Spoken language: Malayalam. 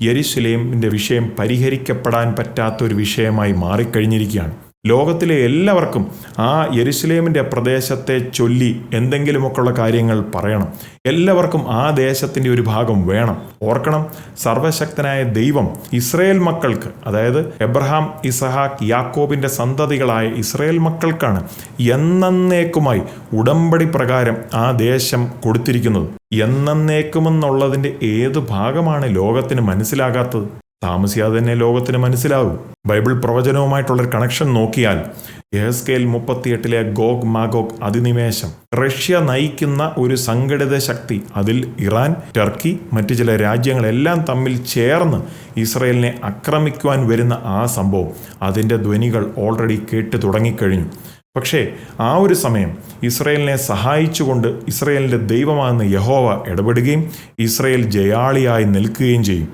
യെരുശലേമിൻ്റെ വിഷയം പരിഹരിക്കപ്പെടാൻ പറ്റാത്തൊരു വിഷയമായി മാറിക്കഴിഞ്ഞിരിക്കുകയാണ്. ലോകത്തിലെ എല്ലാവർക്കും ആ യെരുശലേമിൻ്റെ പ്രദേശത്തെ ചൊല്ലി എന്തെങ്കിലുമൊക്കെയുള്ള കാര്യങ്ങൾ പറയണം. എല്ലാവർക്കും ആ ദേശത്തിൻ്റെ ഒരു ഭാഗം വേണം. ഓർക്കണം, സർവശക്തനായ ദൈവം ഇസ്രയേൽ മക്കൾക്ക്, അതായത് എബ്രഹാം, ഇസഹാക്ക്, യാക്കോബിൻ്റെ സന്തതികളായ ഇസ്രയേൽ മക്കൾക്കാണ് എന്നേക്കുമായി ഉടമ്പടി പ്രകാരം ആ ദേശം കൊടുത്തിരിക്കുന്നത്. എന്നേക്കുമെന്നുള്ളതിൻ്റെ ഏത് ഭാഗമാണ് ലോകത്തിന് മനസ്സിലാകാത്തത്? താമസിയാതെ തന്നെ ലോകത്തിന് മനസ്സിലാവും. ബൈബിൾ പ്രവചനവുമായിട്ടുള്ളൊരു കണക്ഷൻ നോക്കിയാൽ യെഹെസ്കേൽ 38 ഗോഗ് മാഗോഗ് അധിനിവേശം, റഷ്യ നയിക്കുന്ന ഒരു സംഘടിത ശക്തി, അതിൽ ഇറാൻ, ടർക്കി, മറ്റു ചില രാജ്യങ്ങളെല്ലാം തമ്മിൽ ചേർന്ന് ഇസ്രയേലിനെ ആക്രമിക്കുവാൻ വരുന്ന ആ സംഭവം, അതിൻ്റെ ധ്വനികൾ ഓൾറെഡി കേട്ട് തുടങ്ങിക്കഴിഞ്ഞു. പക്ഷേ ആ ഒരു സമയം ഇസ്രയേലിനെ സഹായിച്ചുകൊണ്ട് ഇസ്രയേലിൻ്റെ ദൈവമാകുന്ന യഹോവ ഇടപെടുകയും ഇസ്രയേൽ ജയാളിയായി നിൽക്കുകയും ചെയ്യും.